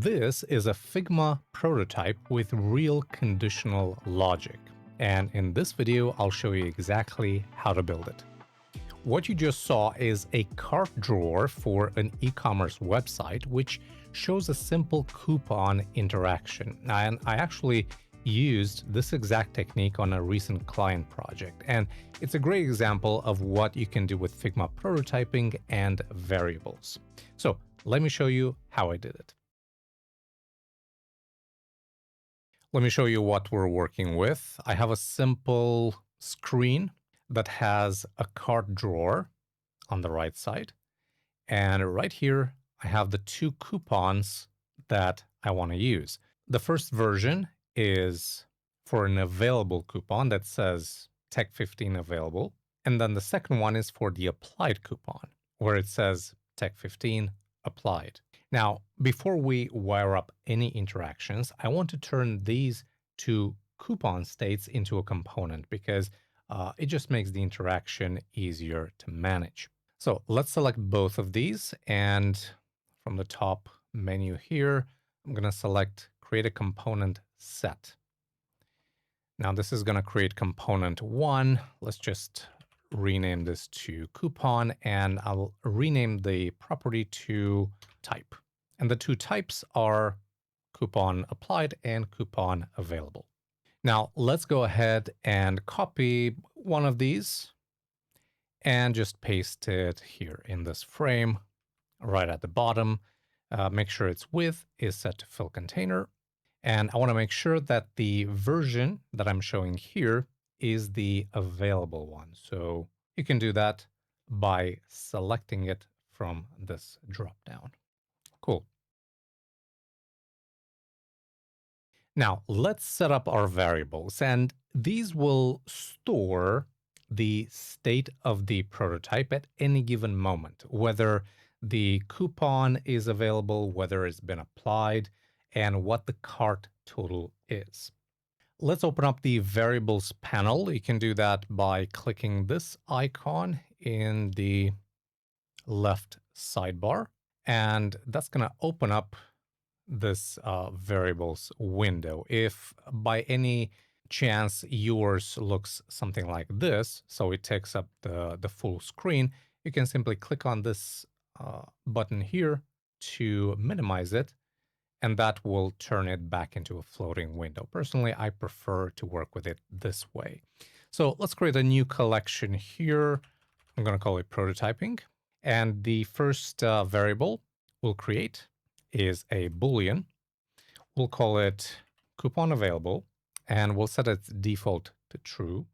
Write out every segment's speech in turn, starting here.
This is a Figma prototype with real conditional logic. And in this video, I'll show you exactly how to build it. What you just saw is a cart drawer for an e-commerce website, which shows a simple coupon interaction. And I actually used this exact technique on a recent client project. And it's a great example of what you can do with Figma prototyping and variables. So let me show you how I did it. Let me show you what we're working with. I have a simple screen that has a cart drawer on the right side. And right here, I have the two coupons that I want to use. The first version is for an available coupon that says Tech 15 available. And then the second one is for the applied coupon where it says Tech 15 applied. Now, before we wire up any interactions, I want to turn these two coupon states into a component because it just makes the interaction easier to manage. So let's select both of these, and from the top menu here, I'm going to select create a component set. Now this is going to create component 1. Let's just rename this to coupon, and I'll rename the property to type. And the two types are coupon applied and coupon available. Now let's go ahead and copy one of these and just paste it here in this frame right at the bottom. Make sure its width is set to fill container. And I want to make sure that the version that I'm showing here is the available one. So you can do that by selecting it from this dropdown. Cool. Now let's set up our variables, and these will store the state of the prototype at any given moment, whether the coupon is available, whether it's been applied, and what the cart total is. Let's open up the variables panel. You can do that by clicking this icon in the left sidebar, and that's going to open up this variables window. If by any chance yours looks something like this, so it takes up the full screen, you can simply click on this button here to minimize it, and that will turn it back into a floating window. Personally, I prefer to work with it this way. So let's create a new collection here. I'm going to call it prototyping. And the first variable we'll create is a Boolean. We'll call it coupon available, and we'll set its default to true.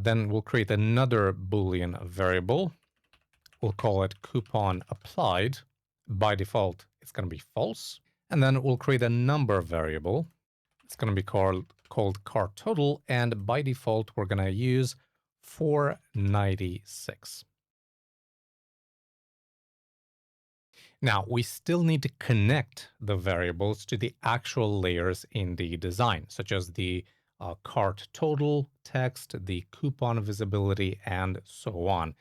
Then we'll create another Boolean variable. We'll call it coupon applied. By default, it's going to be false. And then we'll create a number variable. It's going to be called cart total, and by default, we're going to use 496. Now, we still need to connect the variables to the actual layers in the design, such as the cart total text, the coupon visibility, and so on.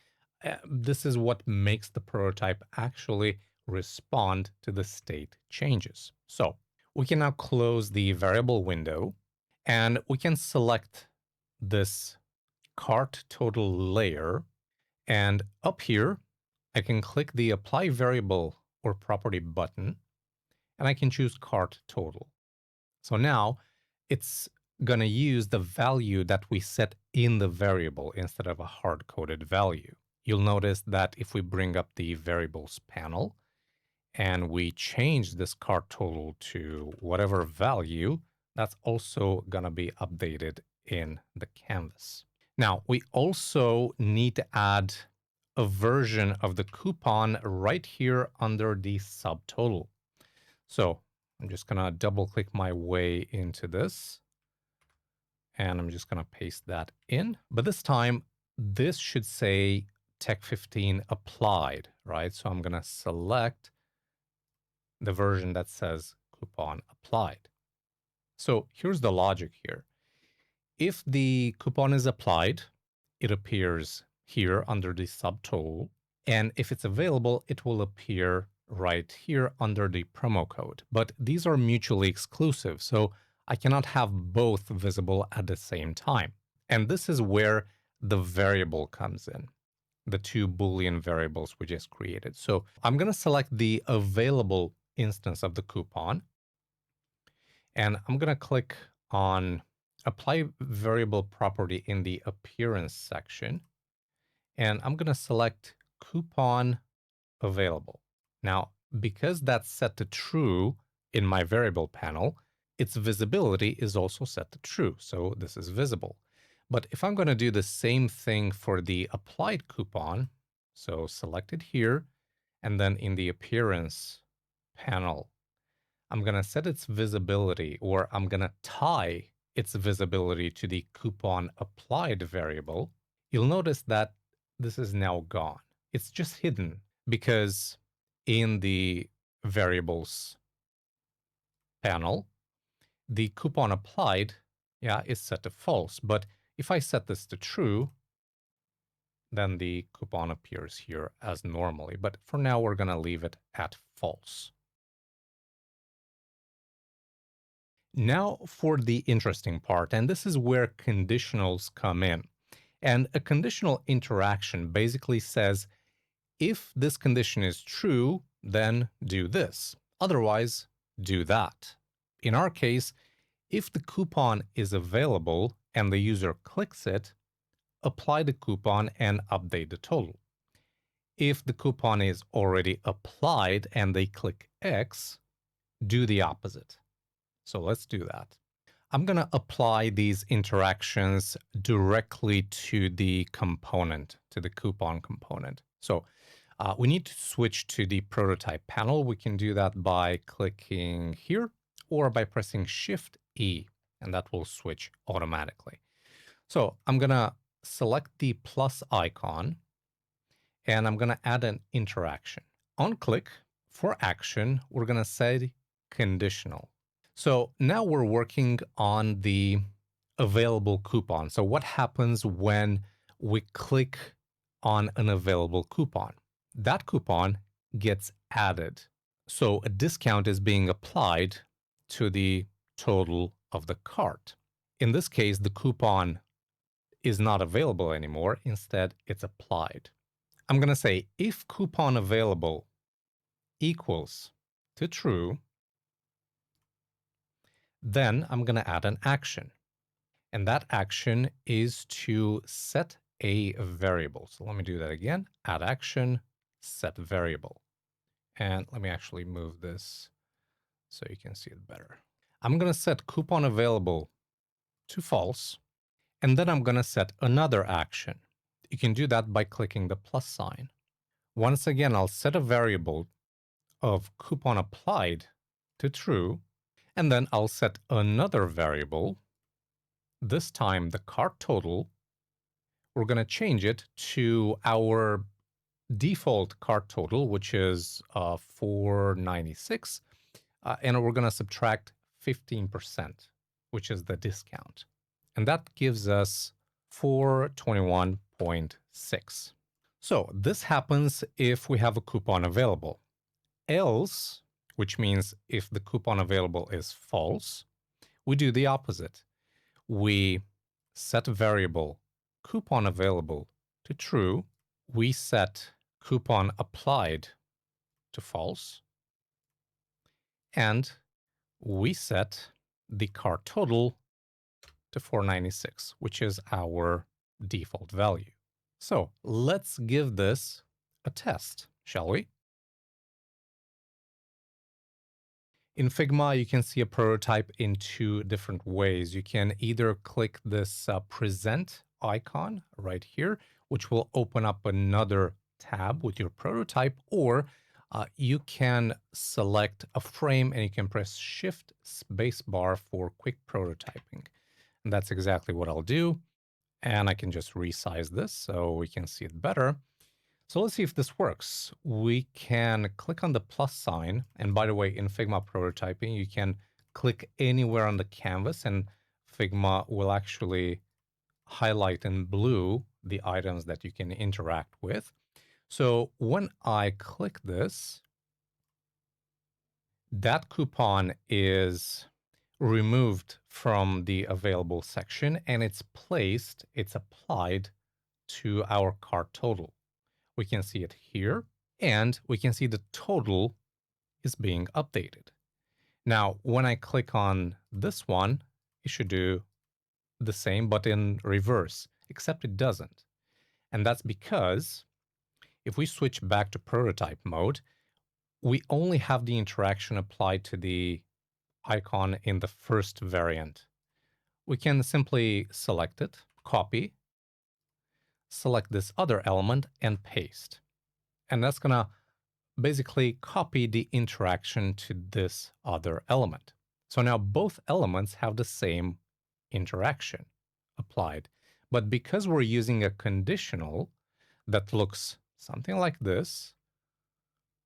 This is what makes the prototype actually respond to the state changes. So we can now close the variable window, and we can select this cart total layer. And up here, I can click the apply variable or property button, and I can choose cart total. So now it's going to use the value that we set in the variable instead of a hard-coded value. You'll notice that if we bring up the variables panel and we change this cart total to whatever value, that's also going to be updated in the canvas. Now, we also need to add a version of the coupon right here under the subtotal. So I'm just going to double click my way into this, and I'm just going to paste that in. But this time, this should say Tech 15 applied, right? So I'm going to select the version that says coupon applied. So here's the logic here. If the coupon is applied, it appears here under the subtotal. And if it's available, it will appear right here under the promo code. But these are mutually exclusive, so I cannot have both visible at the same time. And this is where the variable comes in, the two Boolean variables we just created. So I'm going to select the available instance of the coupon, and I'm going to click on apply variable property in the appearance section, and I'm going to select coupon available. Now, because that's set to true in my variable panel, its visibility is also set to true, so this is visible. But if I'm going to do the same thing for the applied coupon, so select it here, and then in the appearance panel, I'm going to set its visibility, or I'm going to tie its visibility to the coupon applied variable. You'll notice that this is now gone. It's just hidden because in the variables panel, the coupon applied, is set to false. But if I set this to true, then the coupon appears here as normally. But for now, we're going to leave it at false. Now for the interesting part, and this is where conditionals come in. And a conditional interaction basically says, if this condition is true, then do this. Otherwise, do that. In our case, if the coupon is available and the user clicks it, apply the coupon and update the total. If the coupon is already applied and they click X, do the opposite. So let's do that. I'm going to apply these interactions directly to the component, to the coupon component. So we need to switch to the prototype panel. We can do that by clicking here or by pressing Shift E, and that will switch automatically. So I'm going to select the plus icon, and I'm going to add an interaction. On click for action, we're going to say conditional. So now we're working on the available coupon. So what happens when we click on an available coupon? That coupon gets added. So a discount is being applied to the total of the cart. In this case, the coupon is not available anymore. Instead, it's applied. I'm going to say if coupon available equals to true, then I'm going to add an action. And that action is to set a variable. So let me do that again. Add action, set variable. And let me actually move this so you can see it better. I'm going to set coupon available to false. And then I'm going to set another action. You can do that by clicking the plus sign. Once again, I'll set a variable of coupon applied to true. And then I'll set another variable, this time the cart total. We're going to change it to our default cart total, which is $4.96, and we're going to subtract 15%, which is the discount. And that gives us $421.6. So this happens if we have a coupon available. Else, which means if the coupon available is false, we do the opposite. We set variable coupon available to true. We set coupon applied to false. And we set the cart total to $4.96, which is our default value. So let's give this a test, shall we? In Figma, you can see a prototype in two different ways. You can either click this present icon right here, which will open up another tab with your prototype, or you can select a frame and you can press Shift spacebar for quick prototyping. And that's exactly what I'll do. And I can just resize this so we can see it better. So let's see if this works. We can click on the plus sign. And by the way, in Figma prototyping, you can click anywhere on the canvas and Figma will actually highlight in blue the items that you can interact with. So when I click this, that coupon is removed from the available section and it's applied to our cart total. We can see it here and we can see the total is being updated. Now, when I click on this one, it should do the same, but in reverse, except it doesn't. And that's because if we switch back to prototype mode, we only have the interaction applied to the icon in the first variant. We can simply select it, copy, select this other element, and paste. And that's going to basically copy the interaction to this other element. So now both elements have the same interaction applied. But because we're using a conditional that looks something like this,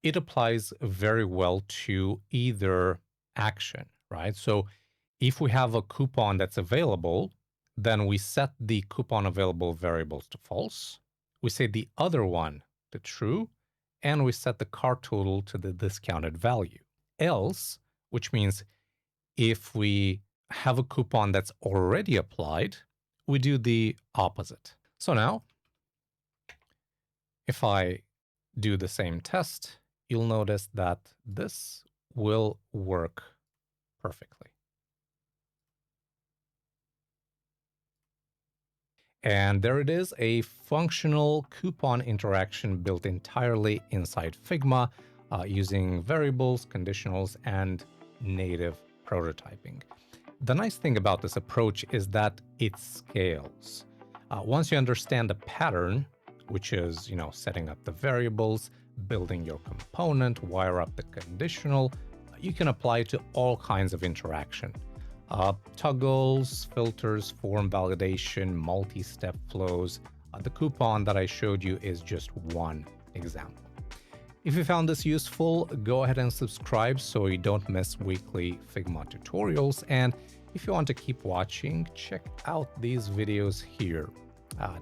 it applies very well to either action, right? So if we have a coupon that's available, then we set the coupon available variables to false. We say the other one to true, and we set the cart total to the discounted value. Else, which means if we have a coupon that's already applied, we do the opposite. So now, if I do the same test, you'll notice that this will work perfectly. And there it is, a functional coupon interaction built entirely inside Figma using variables, conditionals, and native prototyping. The nice thing about this approach is that it scales. Once you understand the pattern, which is, setting up the variables, building your component, wire up the conditional, you can apply it to all kinds of interaction. Toggles, filters, form validation, multi-step flows. The coupon that I showed you is just one example. If you found this useful, go ahead and subscribe so you don't miss weekly Figma tutorials. And if you want to keep watching, check out these videos here.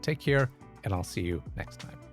Take care, and I'll see you next time.